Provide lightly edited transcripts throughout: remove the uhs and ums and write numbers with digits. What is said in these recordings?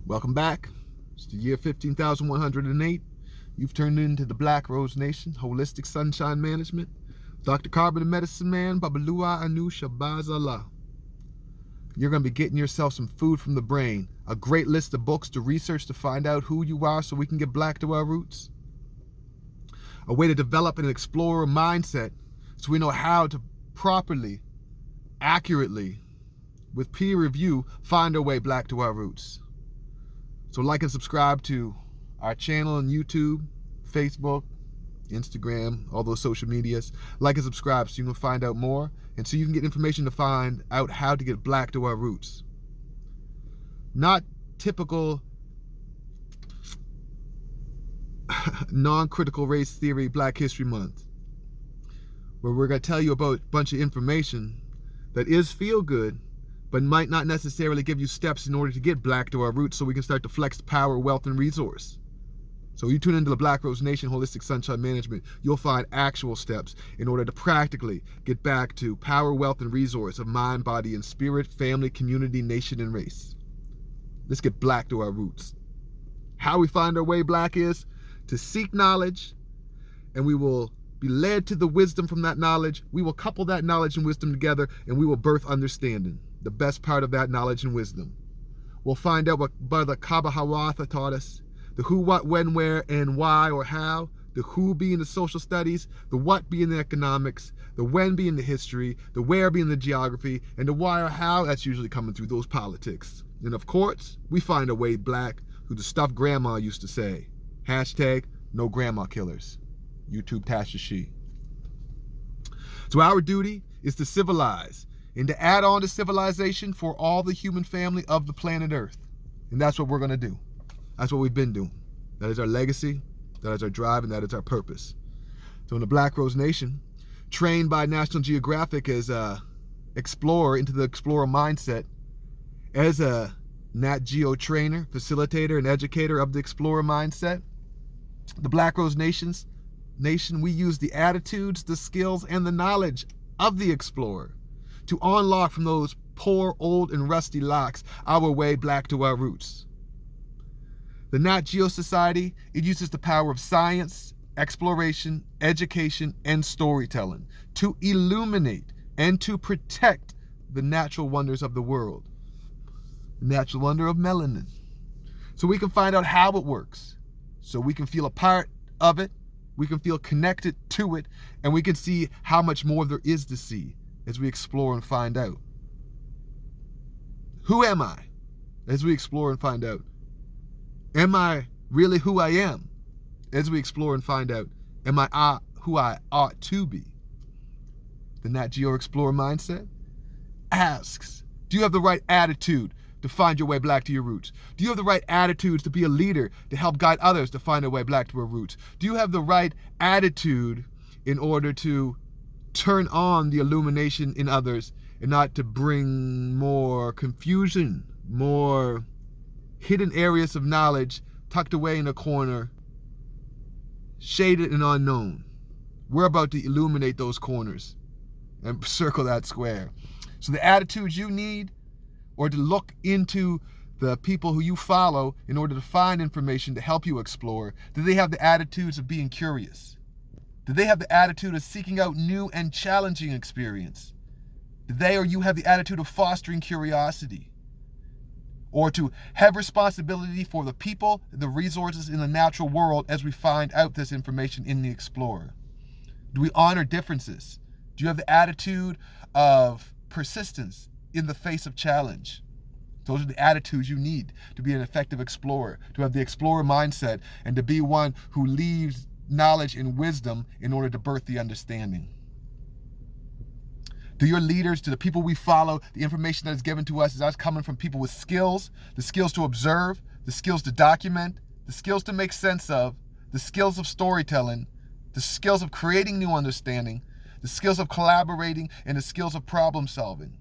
Welcome back. It's the year 15,108. You've turned into the Black Rose Nation, Holistic Sunshine Management. Dr. Carbon and Medicine Man, Babalua Anu Shabazallah. You're going to be getting yourself some food from the brain, a great list of books to research to find out who you are so we can get black to our roots. A way to develop an explorer mindset so we know how to properly, accurately, with peer review, find our way black to our roots. So like and subscribe to our channel on YouTube, Facebook, Instagram, all those social medias. Like and subscribe so you can find out more and so you can get information to find out how to get black to our roots. Not typical non-critical race theory Black History Month, where we're going to tell you about a bunch of information that is feel good, but might not necessarily give you steps in order to get black to our roots so we can start to flex power, wealth, and resource. So you tune into the Black Rose Nation Holistic Sunshine Management, you'll find actual steps in order to practically get back to power, wealth, and resource of mind, body, and spirit, family, community, nation, and race. Let's get black to our roots. How we find our way black is to seek knowledge, and we will be led to the wisdom from that knowledge. We will couple that knowledge and wisdom together, and we will birth understanding, the best part of that knowledge and wisdom. We'll find out what Brother Kabahawatha taught us, the who, what, when, where, and why or how, the who being the social studies, the what being the economics, the when being the history, the where being the geography, and the why or how, that's usually coming through those politics. And of course, we find a way black through the stuff grandma used to say. Hashtag no grandma killers. YouTube Tasha She. So our duty is to civilize and to add on to civilization for all the human family of the planet Earth. And that's what we're going to do. That's what we've been doing. That is our legacy, that is our drive, and that is our purpose. So in the Black Rose Nation, trained by National Geographic as a explorer into the explorer mindset, as a Nat Geo trainer, facilitator, and educator of the explorer mindset, the Black Rose Nation, we use the attitudes, the skills, and the knowledge of the explorer to unlock from those poor, old, and rusty locks our way black to our roots. The Nat Geo Society, it uses the power of science, exploration, education, and storytelling to illuminate and to protect the natural wonders of the world. The natural wonder of melanin. So we can find out how it works. So we can feel a part of it, we can feel connected to it, and we can see how much more there is to see as we explore and find out. Who am I? As we explore and find out. Am I really who I am? As we explore and find out. Am I who I ought to be? The Nat Geo Explorer mindset asks, do you have the right attitude to find your way black to your roots? Do you have the right attitudes to be a leader to help guide others to find their way black to our roots? Do you have the right attitude in order to turn on the illumination in others and not to bring more confusion, more hidden areas of knowledge tucked away in a corner, shaded and unknown? We're about to illuminate those corners and circle that square. So the attitudes you need, or to look into the people who you follow in order to find information to help you explore, do they have the attitudes of being curious? Do they have the attitude of seeking out new and challenging experience? Do they or you have the attitude of fostering curiosity? Or to have responsibility for the people, the resources in the natural world as we find out this information in the explorer? Do we honor differences? Do you have the attitude of persistence in the face of challenge? Those are the attitudes you need to be an effective explorer, to have the explorer mindset, and to be one who leaves knowledge and wisdom in order to birth the understanding. Do your leaders, to the people we follow, the information that is given to us, is that coming from people with skills, the skills to observe, the skills to document, the skills to make sense of, the skills of storytelling, the skills of creating new understanding, the skills of collaborating, and the skills of problem solving?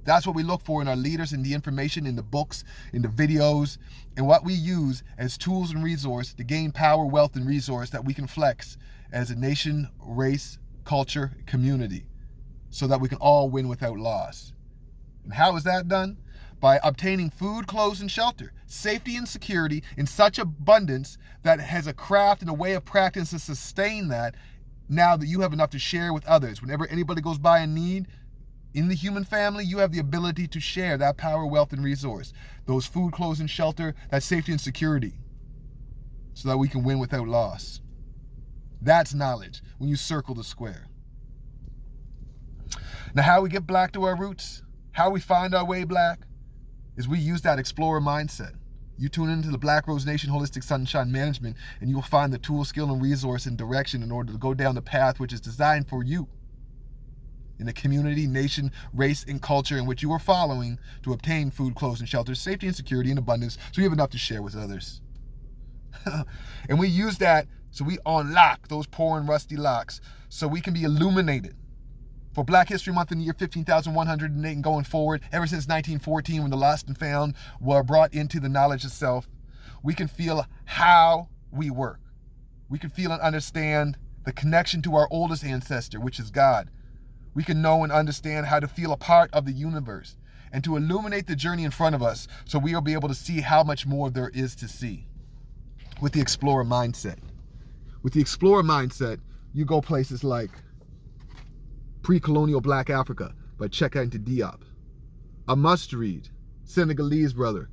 That's what we look for in our leaders, in the information, in the books, in the videos, and what we use as tools and resource to gain power, wealth, and resource that we can flex as a nation, race, culture, community, so that we can all win without loss. And how is that done? by obtaining food, clothes, and shelter, safety and security in such abundance that it has a craft and a way of practice to sustain that now that you have enough to share with others. Whenever anybody goes by in need, in the human family, you have the ability to share that power, wealth, and resource. Those food, clothes, and shelter, that safety and security, so that we can win without loss. That's knowledge when you circle the square. Now, how we get black to our roots, how we find our way black, is we use that explorer mindset. You tune into the Black Rose Nation Holistic Sunshine Management, and you will find the tool, skill, and resource and direction in order to go down the path which is designed for you in the community, nation, race, and culture in which you are following to obtain food, clothes, and shelter, safety and security and abundance, so you have enough to share with others. And we use that so we unlock those poor and rusty locks so we can be illuminated. For Black History Month in the year 15,108 and going forward, ever since 1914 when the lost and found were brought into the knowledge of self, we can feel how we work. We can feel and understand the connection to our oldest ancestor, which is God. We can know and understand how to feel a part of the universe and to illuminate the journey in front of us so we will be able to see how much more there is to see with the explorer mindset. With the explorer mindset, you go places like Pre-Colonial Black Africa by Cheikh Anta Diop. A must-read, Senegalese brother,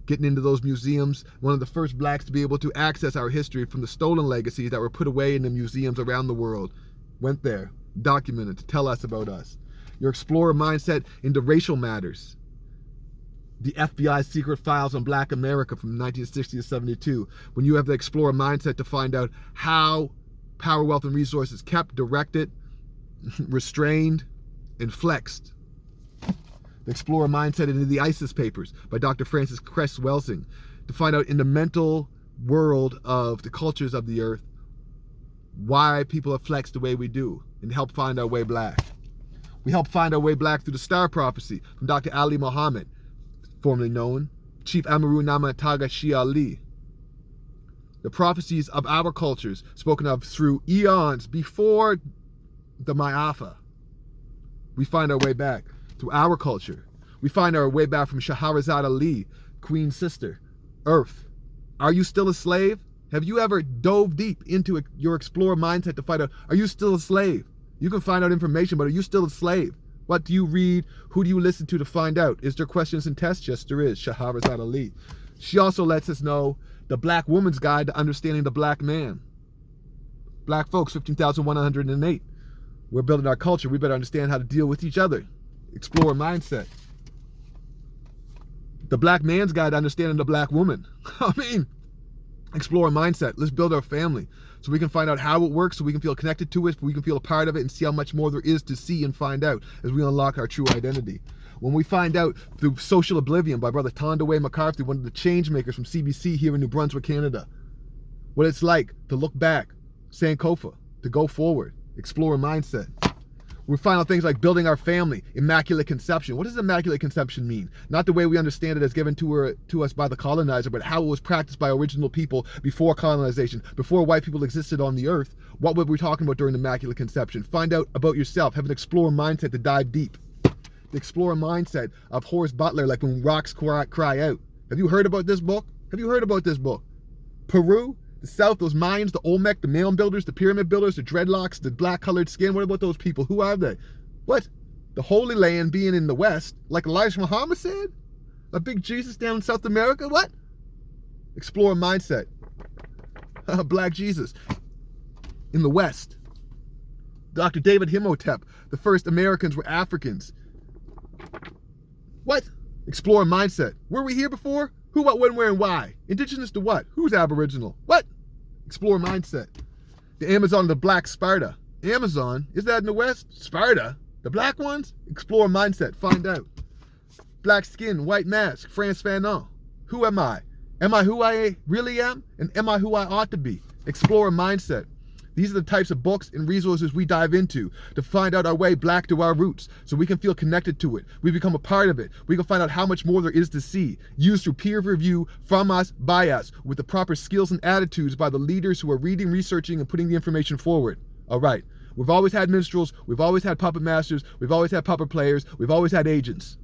getting into those museums, one of the first blacks to be able to access our history from the stolen legacies that were put away in the museums around the world. Went there, documented to tell us about us. Your explorer mindset into racial matters. The FBI's secret files on Black America from 1960 to 72, when you have the explorer mindset to find out how power, wealth, and resources kept, directed, restrained, and flexed. The explorer mindset into the ISIS papers by Dr. Francis Cress Welsing to find out in the mental world of the cultures of the earth why people are flexed the way we do and help find our way black. We help find our way black through the Star Prophecy from Dr. Ali Muhammad, formerly known Chief Amaru Namataga Shia Ali. The prophecies of our cultures spoken of through eons before the Ma'afa. We find our way back through our culture. We find our way back from Shahrazad Ali, Queen's sister, Earth. Are you still a slave? Have you ever dove deep into your explorer mindset to find out, are you still a slave? You can find out information, but are you still a slave? What do you read? Who do you listen to find out? Is there questions and tests? Yes, there is. Shahrazad Ali. She also lets us know the Black Woman's Guide to Understanding the Black Man. Black folks, 15,108. We're building our culture. We better understand how to deal with each other. Explorer mindset. The Black Man's Guide to Understanding the Black Woman. I mean, explorer mindset. Let's build our family so we can find out how it works, so we can feel connected to it, we can feel a part of it and see how much more there is to see and find out as we unlock our true identity. When we find out through Social Oblivion by Brother Tondaway McCarthy, one of the change makers from CBC here in New Brunswick, Canada, what it's like to look back, Sankofa, to go forward, explorer mindset. We find out things like building our family, immaculate conception. What does immaculate conception mean? Not the way we understand it as given to us by the colonizer, but how it was practiced by original people before colonization, before white people existed on the earth. What were we talking about during immaculate conception? Find out about yourself. Have an explorer mindset to dive deep. The explorer mindset of Horace Butler, like When Rocks Cry Out. Have you heard about this book? Have you heard about this book? Peru, the South, those Mayans, the Olmec, the mound builders, the pyramid builders, the dreadlocks, the black-colored skin. What about those people? Who are they? What? The Holy Land being in the West, like Elijah Muhammad said? A big Jesus down in South America? What? Explorer mindset. Black Jesus in the West. Dr. David Himotep, the first Americans were Africans. What? Explorer mindset. Were we here before? Who, what, when, where, and why? Indigenous to what? Who's Aboriginal? What? Explorer mindset. The Amazon, the Black Sparta. Amazon? Is that in the West? Sparta? The black ones? Explorer mindset. Find out. Black skin, white mask, Frantz Fanon. Who am I? Am I who I really am? And am I who I ought to be? Explorer mindset. These are the types of books and resources we dive into to find out our way black to our roots so we can feel connected to it. We become a part of it. We can find out how much more there is to see, used through peer review, from us, by us, with the proper skills and attitudes by the leaders who are reading, researching, and putting the information forward. All right. We've always had minstrels. We've always had puppet masters. We've always had puppet players. We've always had agents.